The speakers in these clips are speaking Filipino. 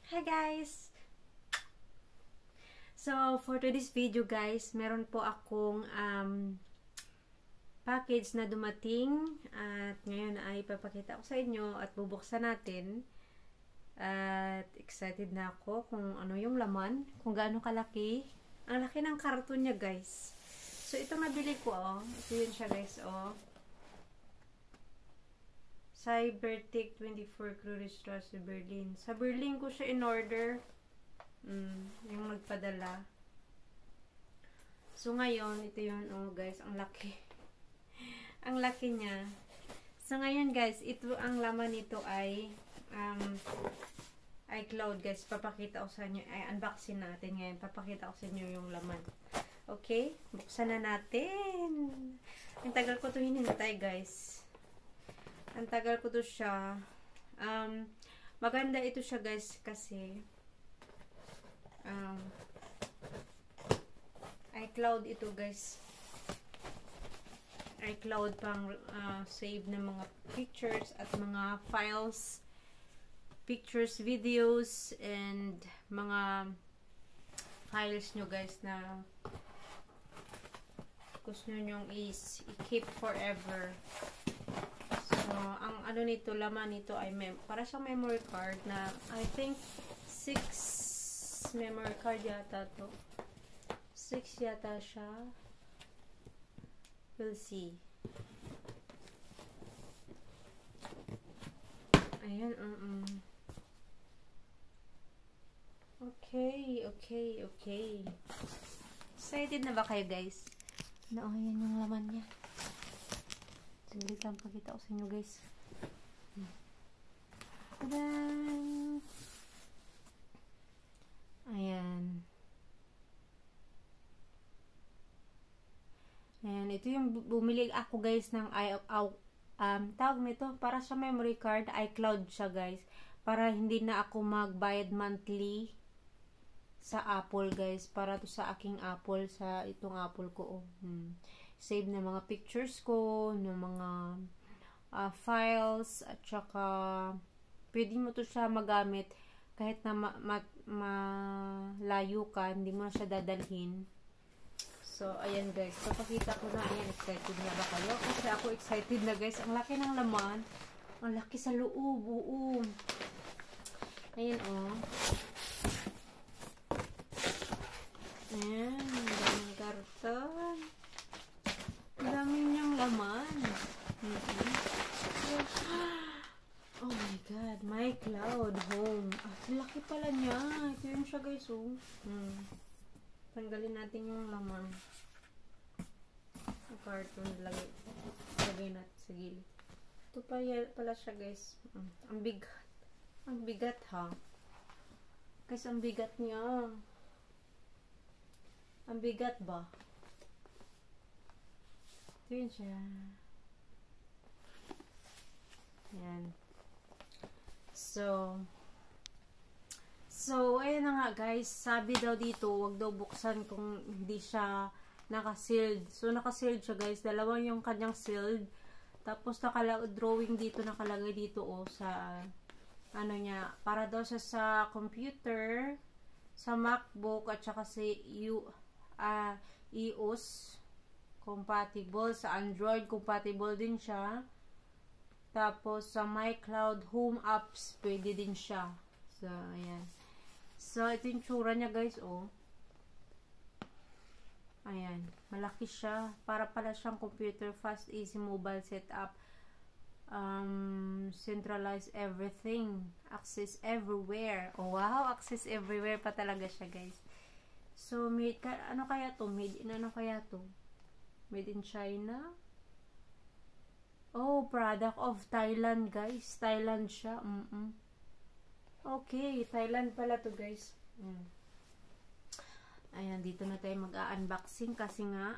Hi guys! So, for today's video guys, meron po akong package na dumating at ngayon ay ipapakita ko sa inyo at bubuksan natin. At excited na ako kung ano yung laman, kung gaano kalaki. Ang laki ng karton niya guys. So, ito nabili ko Ito yun siya guys Cybertech 24 Kronestrasse Berlin. Sa Berlin ko siya in-order. Yung nagpadala. So, ngayon, ito yun. Guys, ang laki. Ang laki niya. So, ngayon, guys, ito, ang laman nito ay iCloud, guys. Papakita ko sa inyo. Ay, unboxing natin ngayon. Papakita ko sa inyo yung laman. Okay? Buksan na natin. Ang tagal ko ito hinintay, guys. Ang tagal ko to siya. Maganda ito siya guys kasi iCloud ito guys. iCloud pang save ng mga pictures at mga files, pictures, videos, and mga files nyo guys na gusto nyo i-keep forever. So, ang ano nito, laman nito ay para siyang memory card na I think 6 memory card yata to. 6 yata siya. We'll see. Ayan, Okay. Excited na ba kayo guys? Ayan yung laman niya. Saglit lang pakita ko sa inyo guys. Tadan! Ayan. Ayan. Ito yung bumili ako guys ng tawag nito para sa memory card. iCloud siya guys. Para hindi na ako magbayad monthly sa Apple guys. Para to sa aking Apple. Sa itong Apple ko. Save na mga pictures ko, ng mga files, at saka pwede mo to siya magamit kahit na malayo ka, hindi mo na siya dadalhin. So, ayan guys, papakita ko na. Ayan, excited na ba kayo? Kasi ako excited na guys. Ang laki ng laman. Ang laki sa loob. Ayan Ayan, ang daming karton. Ang dami niyang laman. Oh my God. MyCloud Home. Laki pala niya. Ito yun siya guys. Tanggalin natin yung laman. Ang carton. Lagay natin sa gilid. Ito pala siya guys. Ang bigat. Ang bigat ha. Guys, ang bigat niya. Ang bigat ba? Ito yun siya. Ayan. So, ayan na nga guys. Sabi daw dito, wag daw buksan kung hindi siya naka-sealed. So, naka-sealed siya guys. Dalawa yung kanyang sealed. Tapos, drawing dito, nakalagay dito sa ano niya. Para daw sa computer, sa MacBook, at saka sa iOS. Compatible. Sa Android, compatible din siya. Tapos, sa MyCloud Home Apps, pwede din siya. So, ayan. So, ito yung tsura niya, guys, Ayan. Malaki siya. Para pala siyang computer. Fast, easy mobile setup. Centralize everything. Access everywhere. Oh, wow! Access everywhere pa talaga siya, guys. So, ano kaya to? Made in China. Product of Thailand, guys. Thailand siya. Okay, Thailand pala to, guys. Ayan, dito na tayo mag-unboxing kasi nga.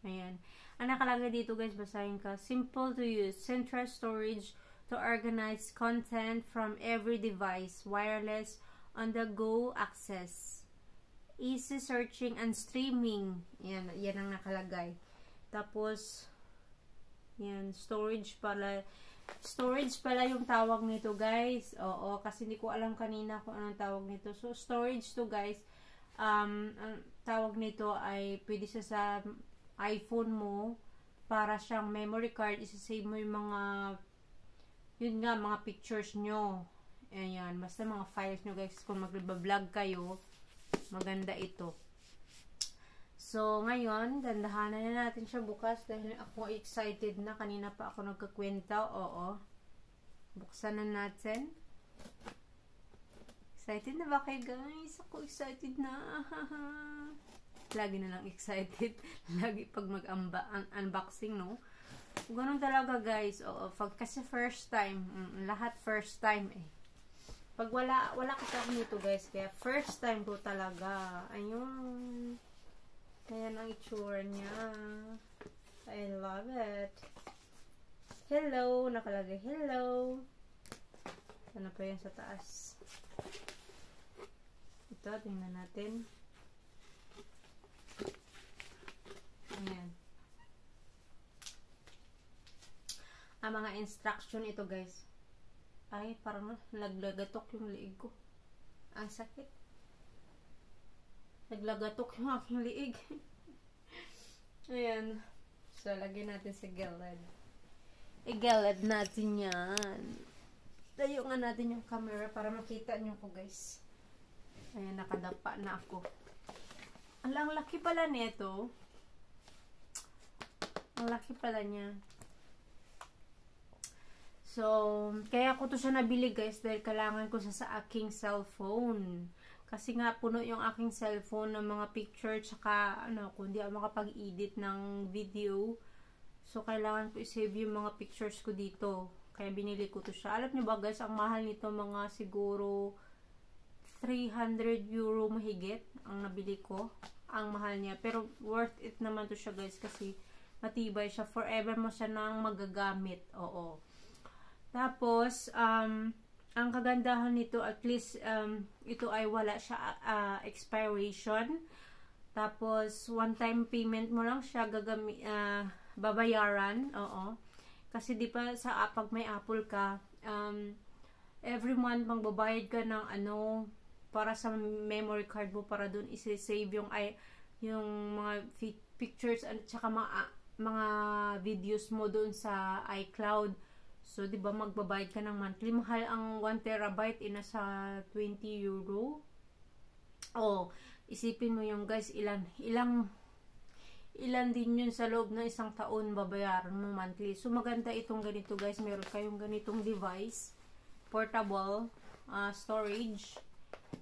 Ayan. Ang nakalagay dito, guys, basahin ka. Simple to use. Central storage to organize content from every device. Wireless, on-the-go access. Easy searching and streaming. Yan ang nakalagay. Tapos, yan, storage pala. Storage pala yung tawag nito, guys. Oo, kasi hindi ko alam kanina kung anong tawag nito. So, storage to, guys. Ang tawag nito ay pwede siya sa iPhone mo para siyang memory card. Isa-save mo yung mga yun nga, mga pictures nyo. Ayan, basta mga files nyo, guys. Kung mag-vlog kayo, maganda ito. So, ngayon, dandahanan na natin siya bukas dahil ako excited na. Kanina pa ako nagkakwenta. Oo. Buksan na natin. Excited na ba kayo, guys? Ako excited na. Lagi na lang excited. Lagi pag mag-unboxing, no? Ganun talaga, guys. Oo. Kasi first time. Lahat first time, eh. Pag wala kasi ako nito, guys. Kaya first time ko talaga. Ayun. Ayan ang itsura niya. I love it. Hello. Nakalagay hello. Ano pa yan sa taas? Ito, tingnan natin. Ayan. Ang mga instruction ito, guys. Ay, parang naglagatok yung liig ko. Ang sakit. Naglagatok yung aking liig. Ayan. So, lagyan natin sa gilid. I-gilid natin yan. Tayo nga natin yung camera para makita nyo ko, guys. Ayan, nakadapa na ako. Ang laki pala nito. Ang laki pala niya. So, kaya ko to siya nabili, guys, dahil kailangan ko sa aking cellphone. Kasi nga, puno yung aking cellphone ng mga picture, tsaka, kung di ako makapag-edit ng video. So, kailangan ko i-save yung mga pictures ko dito. Kaya binili ko to siya. Alam niyo ba, guys, ang mahal nito, mga siguro 300 euro mahigit ang nabili ko. Ang mahal niya. Pero, worth it naman to siya, guys, kasi matibay siya. Forever mo siya nang magagamit. Oo. Tapos, ang kagandahan nito, at least, ito ay wala siya expiration. Tapos, one-time payment mo lang siya babayaran. Oo. Kasi di pa pag may Apple ka, every month magbabayad ka ng para sa memory card mo para dun isi-save yung mga pictures at saka mga videos mo dun sa iCloud. So, di ba magbabayad ka ng monthly? Mahal ang 1 terabyte, nasa 20 euro. Oh, isipin mo yung, guys, ilan din yun sa loob ng isang taon babayaran mo monthly. So, maganda itong ganito, guys. Meron kayong ganitong device. Portable storage.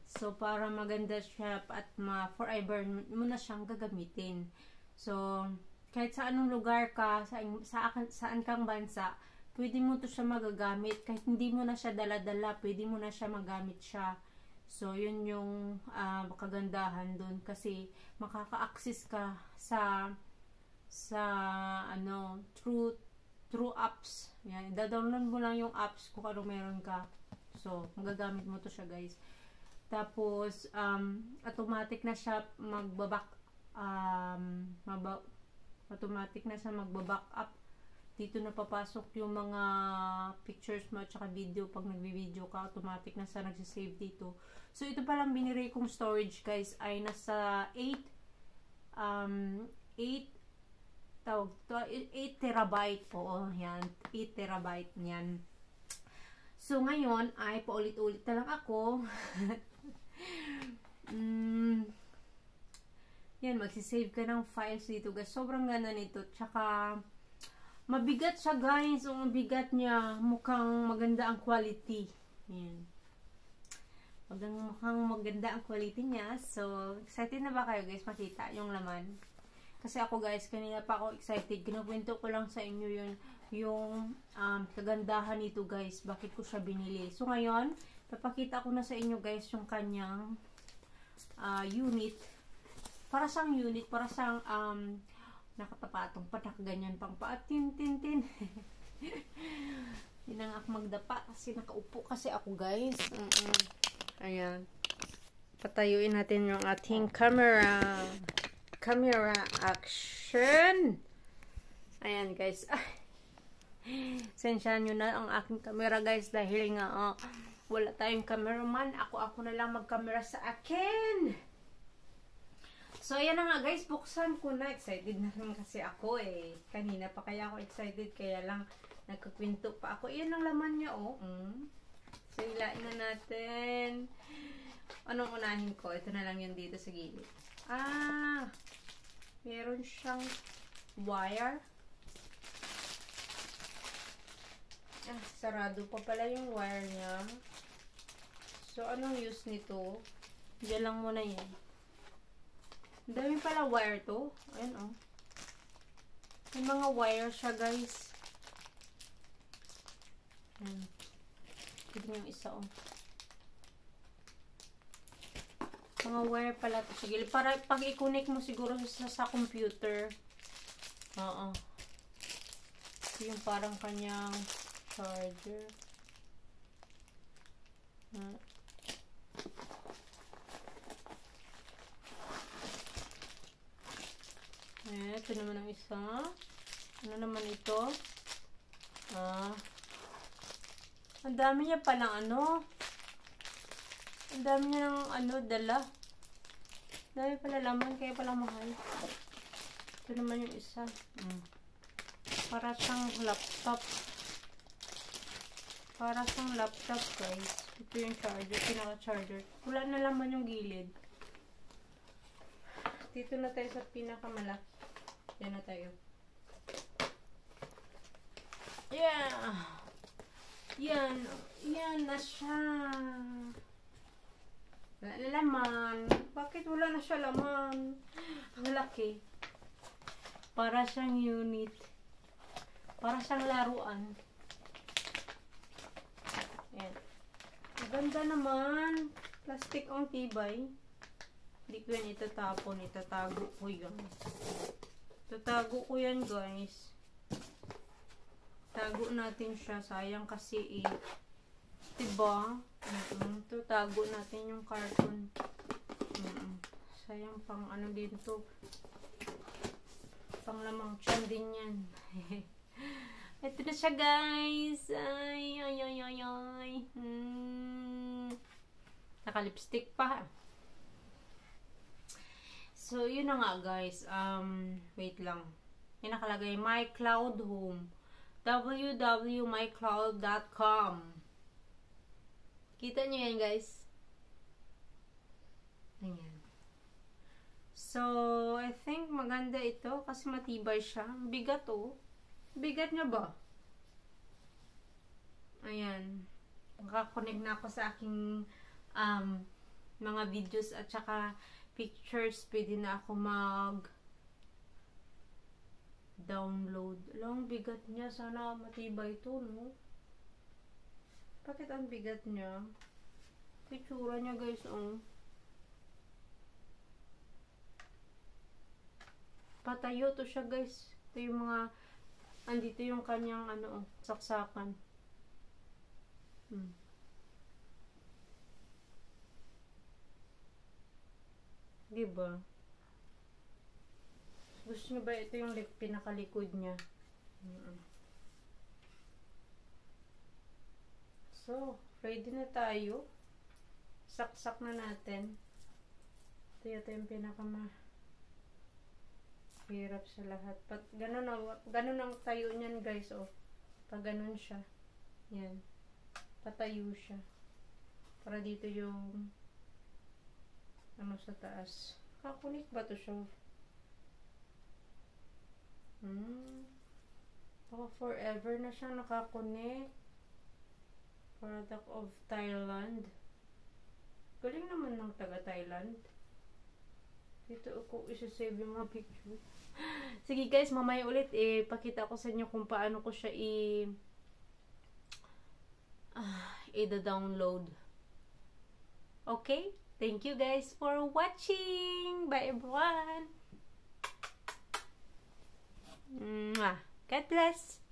So, para maganda siya at forever mo na siyang gagamitin. So, kahit sa anong lugar ka, saan kang bansa, pwede mo to siya magagamit. Kahit hindi mo na siya dala-dala, pwede mo na siya magamit siya. So, yun yung kagandahan dun. Kasi, makaka-access ka through apps. Yan. Da-download mo lang yung apps kung ano meron ka. So, magagamit mo to siya, guys. Tapos, automatic na siya magbaback up. Dito na papasok yung mga pictures mo at saka video. Pag nagbi-video ka, automatic na siya nagsisave dito. So, ito palang biniri kong storage, guys, ay nasa 8 terabyte. Oo, yan. 8 terabyte yan. So, ngayon ay paulit-ulit na lang ako. Yan, magsisave ka ng files dito, guys. Sobrang ganda nito. Tsaka, mabigat siya, guys. Ang bigat niya, mukhang maganda ang quality. Yan. Mukhang maganda ang quality niya. So, excited na ba kayo, guys, makita yung laman? Kasi ako, guys, kanina pa ako excited. Kinukwento ko lang sa inyo yung kagandahan nito, guys. Bakit ko siya binili. So, ngayon, papakita ko na sa inyo, guys, yung kanyang unit. Para siyang unit, para siyang nakatapatong patak, ganyan pang tin. Hindi na nga ako magdapa kasi nakaupo kasi ako, guys. Ayan. Patayuin natin yung ating camera. Camera action. Ayan, guys. Sensyahan nyo na ang aking camera guys dahil nga wala tayong cameraman. Ako na lang mag-camera sa akin. So, ayan na nga guys. Buksan ko na. Excited na lang kasi ako eh. Kanina pa kaya ako excited. Kaya lang nagkakwento pa ako. Ayan ang laman niya oh. So, ilain na natin. Anong unahin ko? Ito na lang yung dito sa gilid. Meron siyang wire. Sarado pa pala yung wire niya. So, anong use nito? Diyan lang muna yan. Ang dami pala wire to. Ayan oh. May mga wire siya guys. Ayan. Ito yung isa oh. Mga wire pala to sa gilid. Para pag i-connect mo siguro sa computer. Oo. Yung parang kanyang charger. Ito naman ang isa. Ano naman ito? Ang dami niya palang ano. Ang dami niya ng dala. Ang dami pala laman, kaya pala mahal. Ito naman yung isa. Para siyang laptop. Para siyang laptop guys. Ito yung charger, pinaka-charger. Wala na laman yung gilid. Dito na tayo sa pinakamalaki. Yan na tayo. Yeah! Yan na siya. Wala na laman. Bakit wala na siya laman? Ang laki. Para siyang unit. Para siyang laruan. Yan. Maganda naman. Plastic ang tibay. Hindi ko yan itatapon. Itatago ko yan. Itatago ko yan guys. Tago natin siya. Sayang kasi diba? Tago natin yung carton. Sayang pang ano din to. Pang lamang tiyan din yan. Ito na siya guys. Ay. Naka-lipstick pa. So, yun na nga guys. Wait lang. May nakalagay, My Cloud Home. www.mycloud.com. Kita nyo yan guys. Ayan. So, I think maganda ito kasi matibay siya. Bigat oh. Bigat niya ba? Ayan. Nakakonect na ako sa aking mga videos at saka pictures. Pwede na ako download. Alam, bigat niya. Sana matibay ito, no? Bakit ang bigat niya? Picture niya, guys, oh. Patayo to siya, guys. Ito yung mga, andito yung kanyang, saksakan. Diba? Gusto nyo ba ito yung pinakalikod niya? So, ready na tayo. Saksak na natin. Ito yung hirap sa lahat. Ganun ang tayo niyan guys. Oh. Pag ganun siya. Yan. Patayo siya. Para dito yung sa taas. Kakunik ba to siya? Baka forever na siyang nakakunik. Product of Thailand. Galing naman ng taga Thailand. Dito ako isa-save yung mga picture. Sige guys, mamaya ulit pakita ko sa inyo kung paano ko siya i-download. Okay? Thank you guys for watching. Bye everyone. God bless.